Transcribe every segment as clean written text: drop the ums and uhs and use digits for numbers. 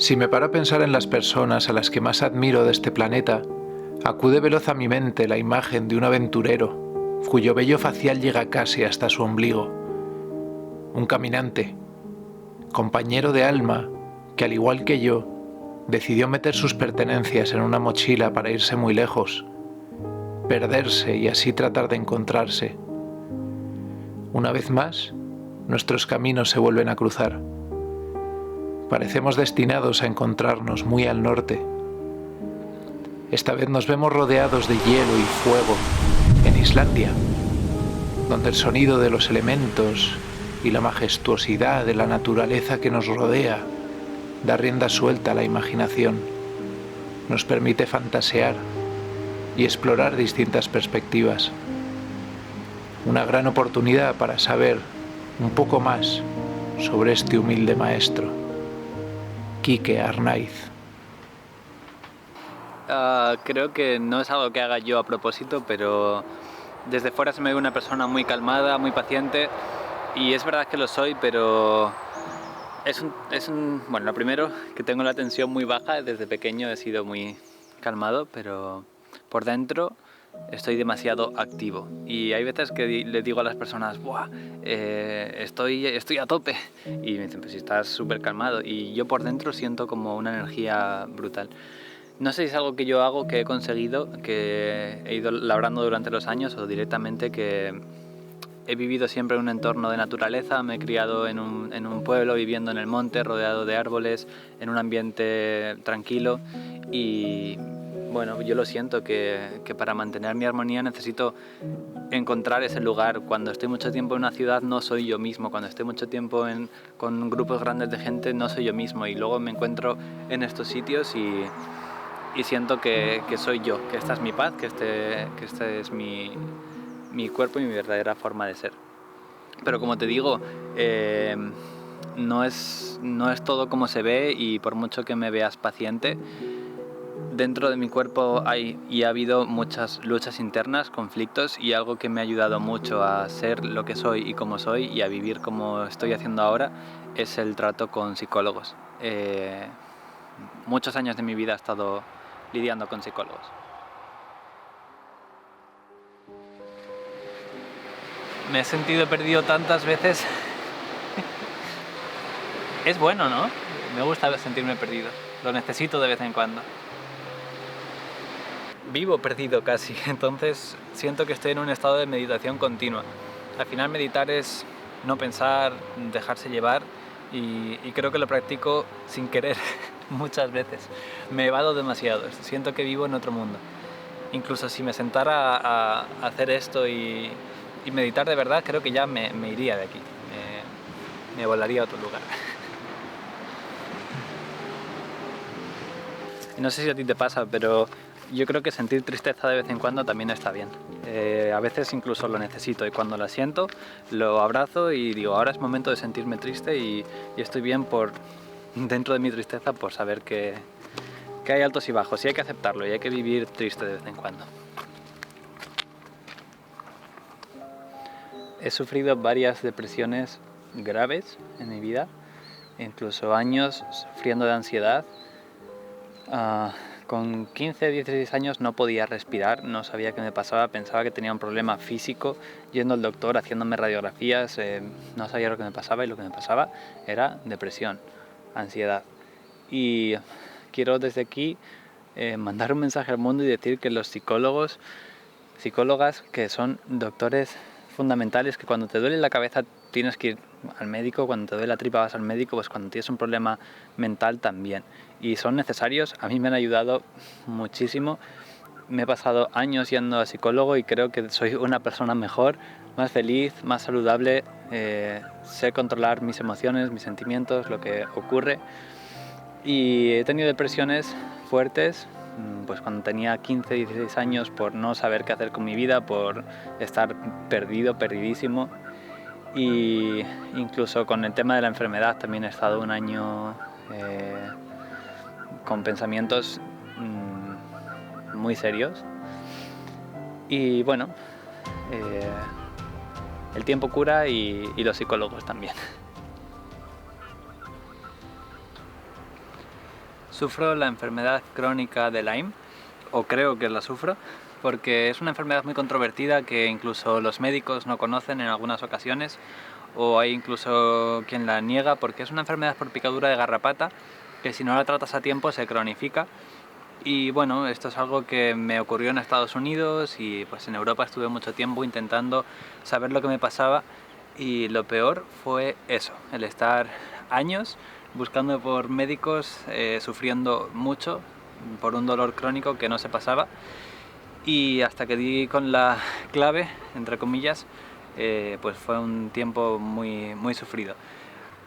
Si me paro a pensar en las personas a las que más admiro de este planeta, acude veloz a mi mente la imagen de un aventurero, cuyo vello facial llega casi hasta su ombligo. Un caminante, compañero de alma, que al igual que yo, decidió meter sus pertenencias en una mochila para irse muy lejos, perderse y así tratar de encontrarse. Una vez más, nuestros caminos se vuelven a cruzar. Parecemos destinados a encontrarnos muy al norte. Esta vez nos vemos rodeados de hielo y fuego, en Islandia, donde el sonido de los elementos y la majestuosidad de la naturaleza que nos rodea da rienda suelta a la imaginación, nos permite fantasear y explorar distintas perspectivas. Una gran oportunidad para saber un poco más sobre este humilde maestro, Quique Arnaiz. Creo que no es algo que haga yo a propósito, pero desde fuera se me ve una persona muy calmada, muy paciente, y es verdad que lo soy, pero bueno, lo primero, que tengo la tensión muy baja. Desde pequeño he sido muy calmado, pero por dentro estoy demasiado activo, y hay veces que le digo a las personas: ¡buah! Estoy a tope, y me dicen: pues si estás súper calmado, y yo por dentro siento como una energía brutal. No sé si es algo que yo hago, que he conseguido, que he ido labrando durante los años, o directamente que he vivido siempre en un entorno de naturaleza. Me he criado en un pueblo, viviendo en el monte, rodeado de árboles, en un ambiente tranquilo, y bueno, yo lo siento que para mantener mi armonía necesito encontrar ese lugar. Cuando estoy mucho tiempo en una ciudad no soy yo mismo, cuando estoy mucho tiempo con grupos grandes de gente no soy yo mismo, y luego me encuentro en estos sitios y siento que soy yo, que esta es mi paz, que este es mi cuerpo y mi verdadera forma de ser. Pero como te digo, no es todo como se ve, y por mucho que me veas paciente, dentro de mi cuerpo hay y ha habido muchas luchas internas, conflictos, y algo que me ha ayudado mucho a ser lo que soy y como soy, y a vivir como estoy haciendo ahora, es el trato con psicólogos. Muchos años de mi vida he estado lidiando con psicólogos. Me he sentido perdido tantas veces. Es bueno, ¿no? Me gusta sentirme perdido. Lo necesito de vez en cuando. Vivo perdido casi, entonces siento que estoy en un estado de meditación continua. Al final meditar es no pensar, dejarse llevar, y creo que lo practico sin querer muchas veces. Me evado demasiado, siento que vivo en otro mundo. Incluso si me sentara a hacer esto y meditar de verdad, creo que ya me iría de aquí, me volaría a otro lugar. No sé si a ti te pasa, pero yo creo que sentir tristeza de vez en cuando también está bien. A veces incluso lo necesito, y cuando la siento lo abrazo y digo: ahora es momento de sentirme triste, y estoy bien dentro de mi tristeza, por saber que hay altos y bajos, y hay que aceptarlo, y hay que vivir triste de vez en cuando. He sufrido varias depresiones graves en mi vida, incluso años sufriendo de ansiedad. Con 15, 16 años no podía respirar, no sabía qué me pasaba, pensaba que tenía un problema físico, yendo al doctor, haciéndome radiografías, no sabía lo que me pasaba, y lo que me pasaba era depresión, ansiedad. Y quiero desde aquí mandar un mensaje al mundo y decir que los psicólogos, psicólogas, que son doctores fundamentales, que cuando te duele la cabeza tienes que ir al médico, cuando te duele la tripa vas al médico, pues cuando tienes un problema mental también, y son necesarios. A mí me han ayudado muchísimo. Me he pasado años yendo a psicólogo, y creo que soy una persona mejor, más feliz, más saludable. Sé controlar mis emociones, mis sentimientos, lo que ocurre. Y he tenido depresiones fuertes, pues cuando tenía 15, 16 años, por no saber qué hacer con mi vida, por estar perdido, perdidísimo. Y incluso con el tema de la enfermedad también he estado un año con pensamientos muy serios. Y bueno, el tiempo cura, y los psicólogos también. sufro la enfermedad crónica de Lyme, o creo que la sufro, porque es una enfermedad muy controvertida que incluso los médicos no conocen en algunas ocasiones, o hay incluso quien la niega, porque es una enfermedad por picadura de garrapata que si no la tratas a tiempo se cronifica. Y bueno, esto es algo que me ocurrió en Estados Unidos y pues en Europa estuve mucho tiempo intentando saber lo que me pasaba, y lo peor fue eso, el estar años buscando por médicos, sufriendo mucho por un dolor crónico que no se pasaba, y hasta que di con la clave, entre comillas, pues fue un tiempo muy, muy sufrido.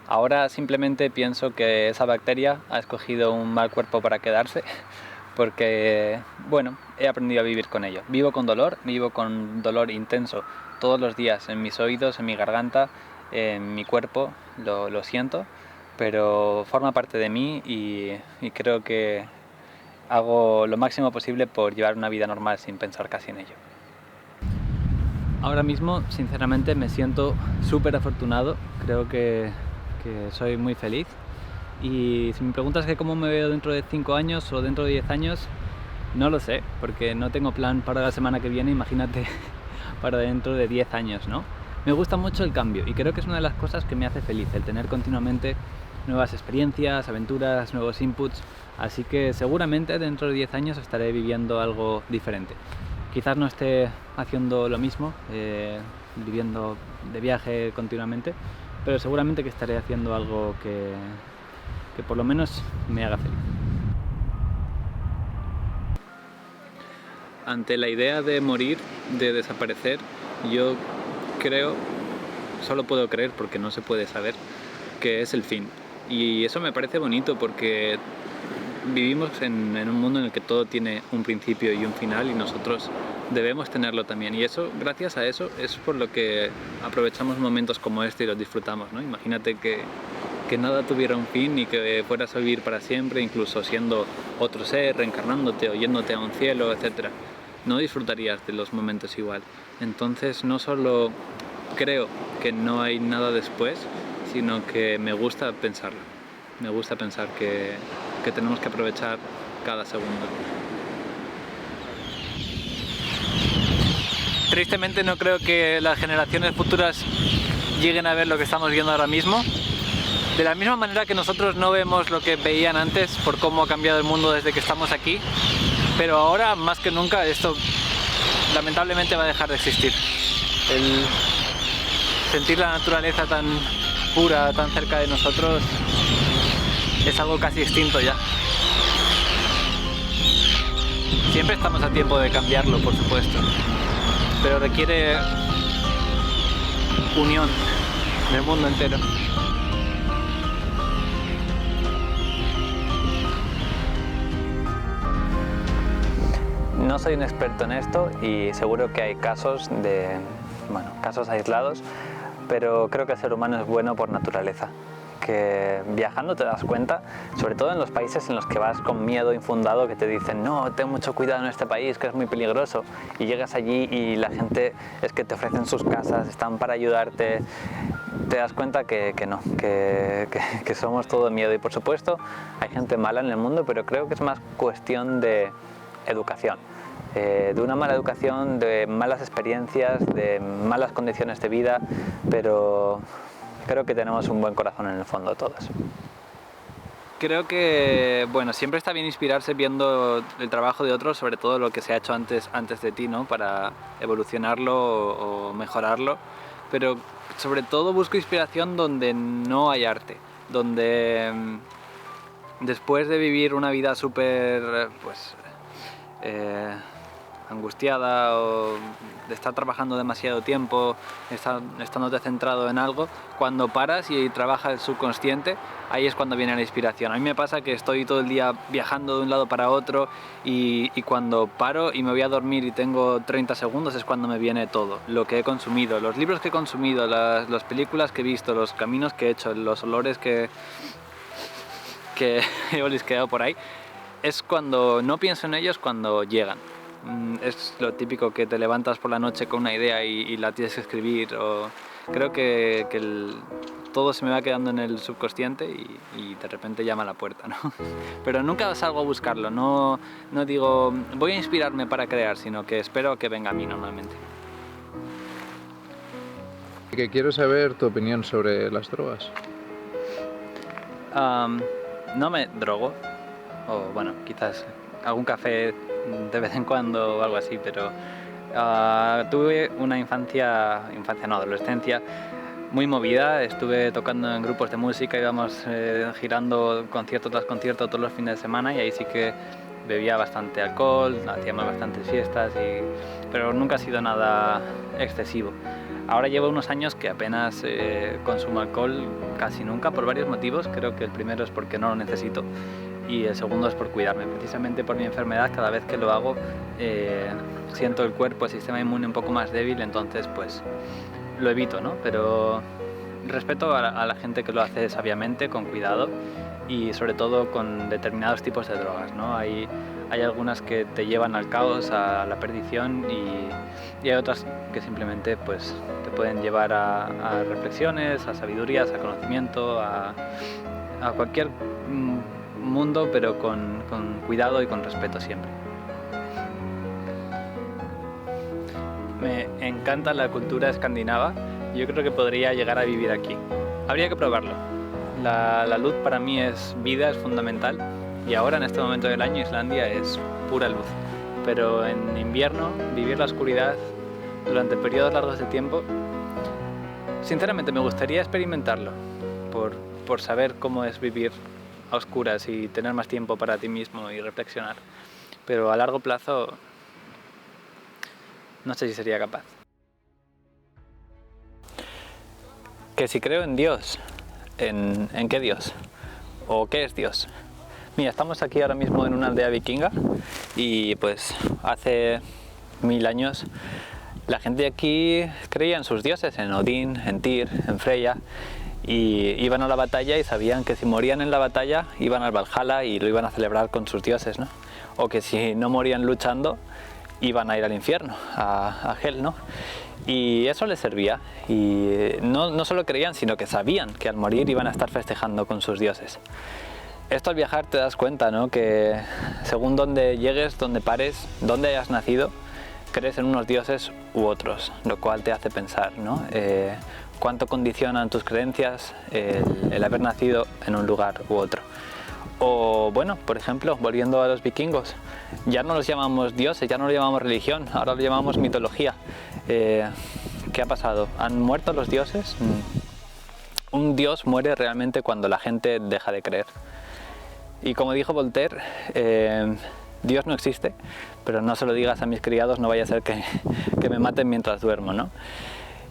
Ahora simplemente pienso que esa bacteria ha escogido un mal cuerpo para quedarse, porque, bueno, he aprendido a vivir con ello. Vivo con dolor intenso todos los días, en mis oídos, en mi garganta, en mi cuerpo, lo siento, pero forma parte de mí y creo que hago lo máximo posible por llevar una vida normal sin pensar casi en ello. Ahora mismo, sinceramente, me siento súper afortunado, creo que soy muy feliz. Y si me preguntas que cómo me veo dentro de 5 años o dentro de 10 años, no lo sé, porque no tengo plan para la semana que viene, imagínate para dentro de 10 años, ¿no? Me gusta mucho el cambio y creo que es una de las cosas que me hace feliz, el tener continuamente nuevas experiencias, aventuras, nuevos inputs, así que seguramente dentro de 10 años estaré viviendo algo diferente. Quizás no esté haciendo lo mismo, viviendo de viaje continuamente, pero seguramente que estaré haciendo algo que por lo menos me haga feliz. Ante la idea de morir, de desaparecer, yo creo, solo puedo creer porque no se puede saber, que es el fin. Y eso me parece bonito porque vivimos en un mundo en el que todo tiene un principio y un final, y nosotros debemos tenerlo también. Y eso, gracias a eso, es por lo que aprovechamos momentos como este y los disfrutamos, ¿no? Imagínate que nada tuviera un fin y que fueras a vivir para siempre, incluso siendo otro ser, reencarnándote o yéndote a un cielo, etc. No disfrutarías de los momentos igual. Entonces no solo creo que no hay nada después, sino que me gusta pensarlo. Me gusta pensar que tenemos que aprovechar cada segundo. Tristemente no creo que las generaciones futuras lleguen a ver lo que estamos viendo ahora mismo. De la misma manera que nosotros no vemos lo que veían antes por cómo ha cambiado el mundo desde que estamos aquí, pero ahora más que nunca esto lamentablemente va a dejar de existir. El sentir la naturaleza tan pura, tan cerca de nosotros, es algo casi extinto ya. Siempre estamos a tiempo de cambiarlo, por supuesto, pero requiere unión del mundo entero. No soy un experto en esto y seguro que hay casos aislados, pero creo que el ser humano es bueno por naturaleza. Que viajando te das cuenta, sobre todo en los países en los que vas con miedo infundado, que te dicen no, ten mucho cuidado en este país, que es muy peligroso, y llegas allí y la gente es que te ofrecen sus casas, están para ayudarte, te das cuenta que no, que somos todo miedo. Y por supuesto hay gente mala en el mundo, pero creo que es más cuestión de educación. De una mala educación, de malas experiencias, de malas condiciones de vida, pero creo que tenemos un buen corazón en el fondo todos. Creo que, bueno, siempre está bien inspirarse viendo el trabajo de otros, sobre todo lo que se ha hecho antes de ti, ¿no? Para evolucionarlo o mejorarlo, pero sobre todo busco inspiración donde no hay arte, donde después de vivir una vida súper, angustiada o de estar trabajando demasiado tiempo, estándote centrado en algo, cuando paras y trabajas el subconsciente, ahí es cuando viene la inspiración. A mí me pasa que estoy todo el día viajando de un lado para otro y cuando paro y me voy a dormir y tengo 30 segundos es cuando me viene todo, lo que he consumido, los libros que he consumido, las películas que he visto, los caminos que he hecho, los olores que he olisqueado por ahí. Es cuando no pienso en ellos, cuando llegan. Es lo típico que te levantas por la noche con una idea y la tienes que escribir, o creo que todo se me va quedando en el subconsciente y de repente llama a la puerta, ¿no? Pero nunca salgo a buscarlo, no digo voy a inspirarme para crear, sino que espero que venga a mí normalmente. Que quiero saber tu opinión sobre las drogas. No me drogo, o bueno, quizás algún café de vez en cuando o algo así, pero tuve una adolescencia muy movida. Estuve tocando en grupos de música, íbamos girando concierto tras concierto todos los fines de semana y ahí sí que bebía bastante alcohol, hacíamos bastantes fiestas, pero nunca ha sido nada excesivo. Ahora llevo unos años que apenas consumo alcohol, casi nunca, por varios motivos. Creo que el primero es porque no lo necesito y el segundo es por cuidarme. Precisamente por mi enfermedad, cada vez que lo hago siento el cuerpo, el sistema inmune un poco más débil, entonces pues lo evito, ¿no? Pero respeto a la gente que lo hace sabiamente, con cuidado y sobre todo con determinados tipos de drogas, ¿no? Hay algunas que te llevan al caos, a la perdición y hay otras que simplemente pues, te pueden llevar a reflexiones, a sabidurías, a conocimiento, a cualquier mundo, pero con cuidado y con respeto siempre. Me encanta la cultura escandinava. Yo creo que podría llegar a vivir aquí. Habría que probarlo. La luz para mí es vida, es fundamental. Y ahora, en este momento del año, Islandia es pura luz. Pero en invierno, vivir la oscuridad durante periodos largos de tiempo, sinceramente me gustaría experimentarlo. Por saber cómo es vivir a oscuras y tener más tiempo para ti mismo y reflexionar. Pero a largo plazo no sé si sería capaz. Que si creo en Dios, ¿en qué Dios? ¿O qué es Dios? Mira, estamos aquí ahora mismo en una aldea vikinga y pues hace 1000 años la gente de aquí creía en sus dioses, en Odín, en Tyr, en Freya, y iban a la batalla y sabían que si morían en la batalla iban al Valhalla y lo iban a celebrar con sus dioses, ¿no? O que si no morían luchando iban a ir al infierno, a Hel, ¿no? Y eso les servía, y no solo creían, sino que sabían que al morir iban a estar festejando con sus dioses. Esto al viajar te das cuenta, ¿no? Que según donde llegues, donde pares, donde hayas nacido, crees en unos dioses u otros, lo cual te hace pensar, ¿no? Cuánto condicionan tus creencias el haber nacido en un lugar u otro. O bueno, por ejemplo, volviendo a los vikingos, ya no los llamamos dioses, ya no lo llamamos religión, ahora lo llamamos mitología. ¿Qué ha pasado? ¿Han muerto los dioses? Un dios muere realmente cuando la gente deja de creer. Y como dijo Voltaire, Dios no existe, pero no se lo digas a mis criados, no vaya a ser que me maten mientras duermo, ¿no?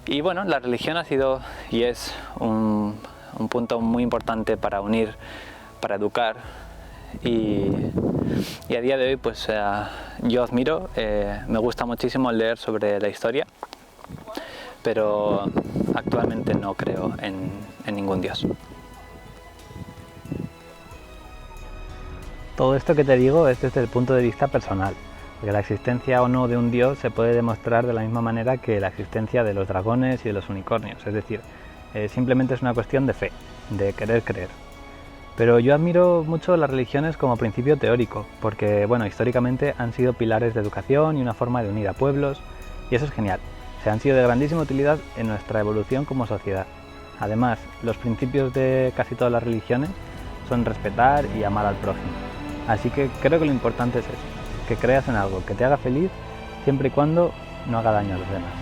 Y bueno, la religión ha sido y es un punto muy importante para unir, para educar, y a día de hoy pues yo admiro, me gusta muchísimo leer sobre la historia, pero actualmente no creo en ningún dios. Todo esto que te digo es desde el punto de vista personal, porque la existencia o no de un dios se puede demostrar de la misma manera que la existencia de los dragones y de los unicornios, es decir, simplemente es una cuestión de fe, de querer creer. Pero yo admiro mucho las religiones como principio teórico, porque bueno, históricamente han sido pilares de educación y una forma de unir a pueblos, y eso es genial. Se han sido de grandísima utilidad en nuestra evolución como sociedad. Además, los principios de casi todas las religiones son respetar y amar al prójimo. Así que creo que lo importante es eso, que creas en algo que te haga feliz siempre y cuando no haga daño a los demás.